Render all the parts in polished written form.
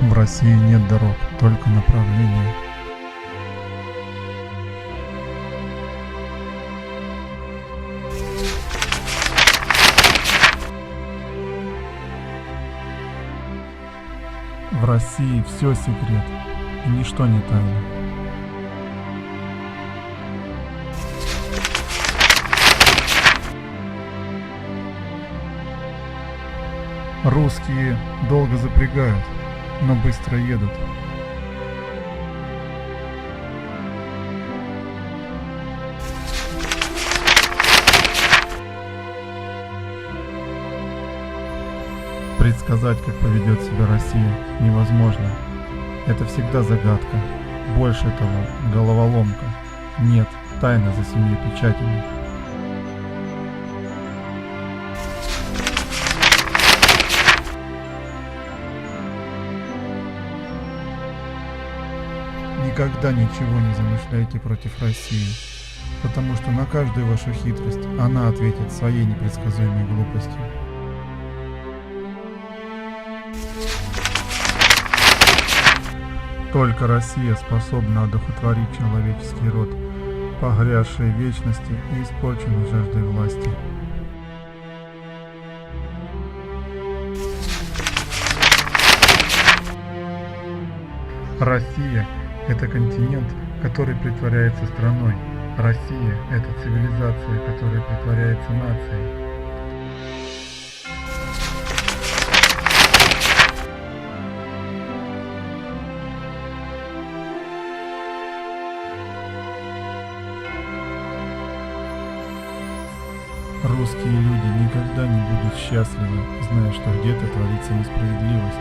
В России нет дорог, только направления. В России все секрет, и ничто не тайна. Русские долго запрягают, но быстро едут. Предсказать, как поведет себя Россия, невозможно. Это всегда загадка. Больше того, головоломка. Нет, тайна за 7 печатями. Никогда ничего не замышляйте против России, потому что на каждую вашу хитрость она ответит своей непредсказуемой глупостью. Только Россия способна одухотворить человеческий род, погрязший в вечности и испорченный жаждой власти. Россия – это континент, который притворяется страной. Россия – это цивилизация, которая притворяется нацией. Русские люди никогда не будут счастливы, зная, что где-то творится несправедливость.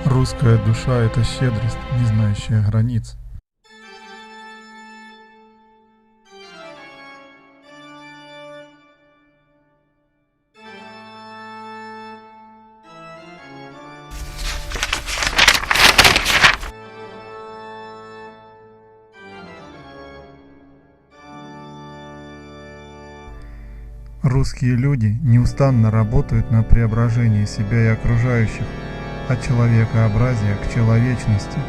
Русская душа – это щедрость, не знающая границ. Русские люди неустанно работают на преображение себя и окружающих, от человекообразия к человечности.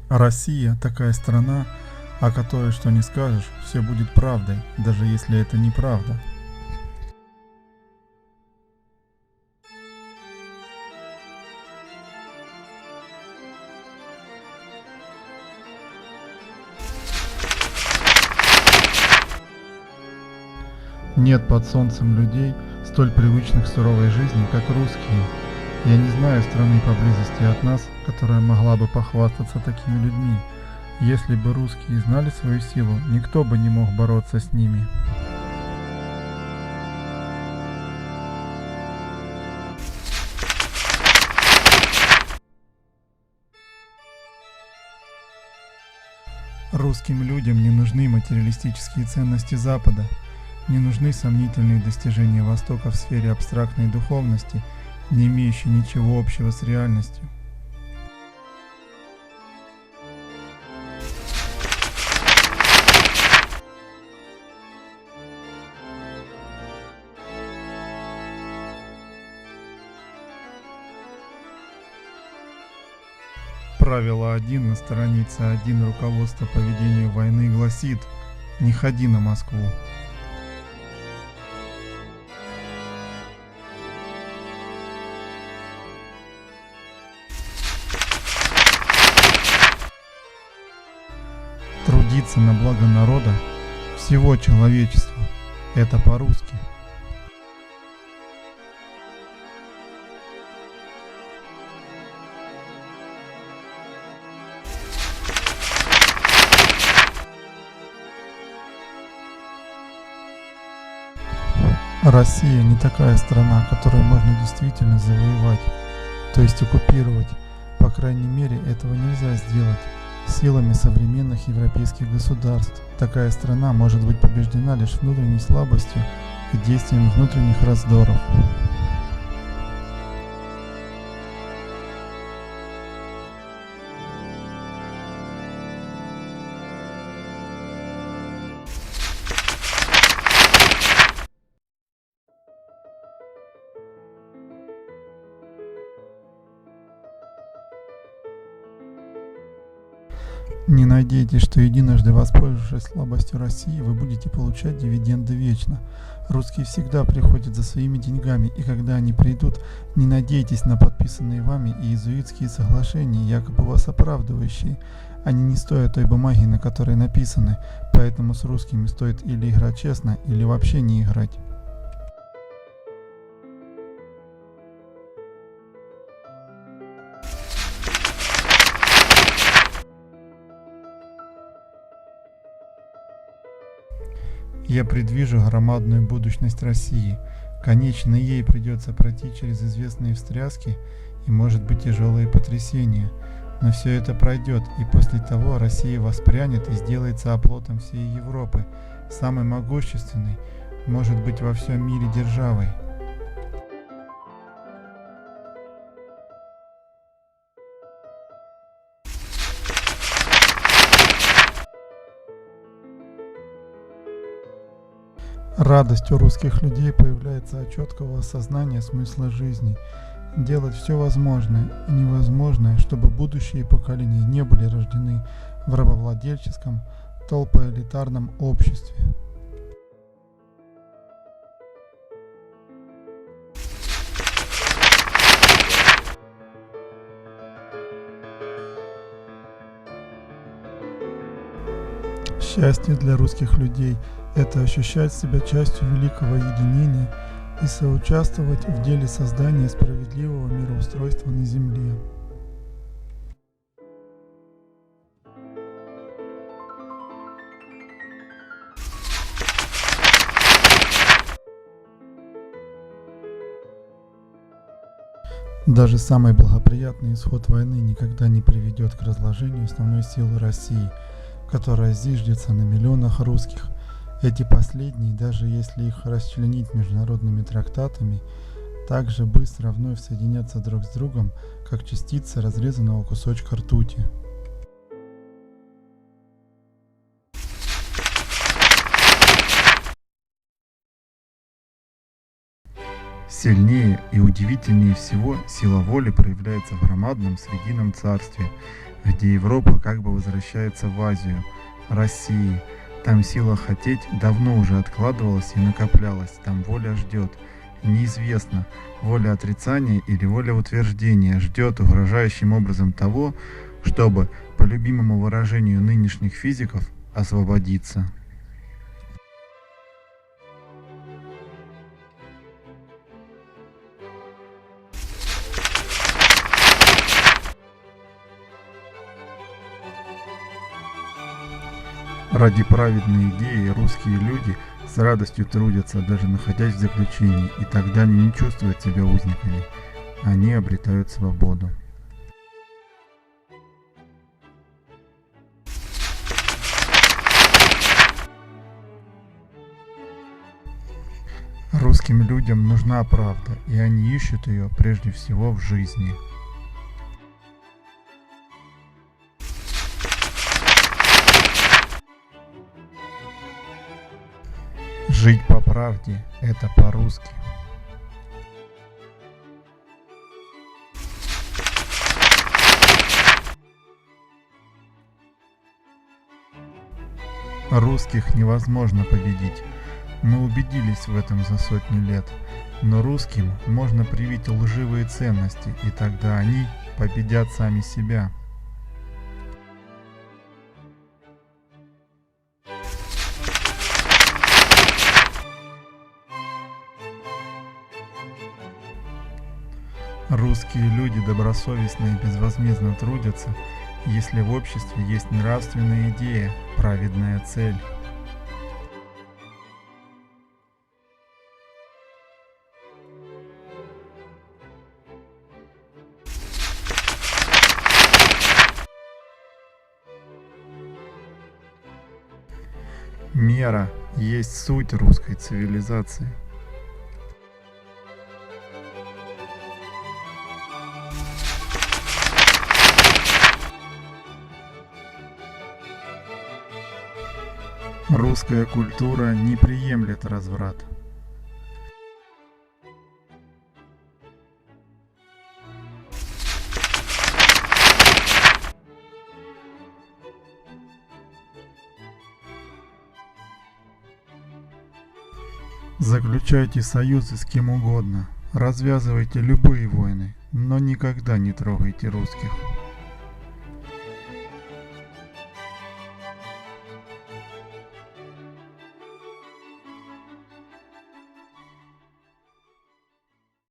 Россия – такая страна, о которой что ни скажешь, все будет правдой, даже если это неправда. Нет под солнцем людей, столь привычных суровой жизни, как русские. Я не знаю страны поблизости от нас, которая могла бы похвастаться такими людьми. Если бы русские знали свою силу, никто бы не мог бороться с ними. Русским людям не нужны материалистические ценности Запада. Не нужны сомнительные достижения Востока в сфере абстрактной духовности, не имеющей ничего общего с реальностью. Правило 1 на странице 1 руководства по ведению войны гласит: не ходи на Москву. Трудиться на благо народа, всего человечества. Это по-русски. Россия не такая страна, которую можно действительно завоевать, то есть оккупировать. По крайней мере, этого нельзя сделать силами современных европейских государств. Такая страна может быть побеждена лишь внутренней слабостью и действием внутренних раздоров. Не надейтесь, что единожды воспользовавшись слабостью России, вы будете получать дивиденды вечно. Русские всегда приходят за своими деньгами, и когда они придут, не надейтесь на подписанные вами иезуитские соглашения, якобы вас оправдывающие. Они не стоят той бумаги, на которой написаны, поэтому с русскими стоит или играть честно, или вообще не играть. Я предвижу громадную будущность России. Конечно, ей придется пройти через известные встряски и, может быть, тяжелые потрясения. Но все это пройдет, и после того Россия воспрянет и сделается оплотом всей Европы, самой могущественной, может быть, во всем мире державой. Радость у русских людей появляется от четкого осознания смысла жизни. Делать все возможное и невозможное, чтобы будущие поколения не были рождены в рабовладельческом, толпоэлитарном обществе. Счастье для русских людей – это ощущать себя частью великого единения и соучаствовать в деле создания справедливого мироустройства на Земле. Даже самый благоприятный исход войны никогда не приведет к разложению основной силы России, которая зиждется на миллионах русских. Эти последние, даже если их расчленить международными трактатами, так же быстро вновь соединятся друг с другом, как частицы разрезанного кусочка ртути. Сильнее и удивительнее всего сила воли проявляется в громадном Срединном царстве, где Европа как бы возвращается в Азию, России. Там сила хотеть давно уже откладывалась и накоплялась, там воля ждет. Неизвестно, воля отрицания или воля утверждения ждет угрожающим образом того, чтобы, по любимому выражению нынешних физиков, освободиться. Ради праведной идеи русские люди с радостью трудятся, даже находясь в заключении, и тогда они не чувствуют себя узниками, они обретают свободу. Русским людям нужна правда, и они ищут ее прежде всего в жизни. Жить по правде – это по-русски. Русских невозможно победить. Мы убедились в этом за сотни лет. Но русским можно привить лживые ценности, и тогда они победят сами себя. Русские люди добросовестно и безвозмездно трудятся, если в обществе есть нравственная идея, праведная цель. Мера есть суть русской цивилизации. Русская культура не приемлет разврат. Заключайте союзы с кем угодно, развязывайте любые войны, но никогда не трогайте русских.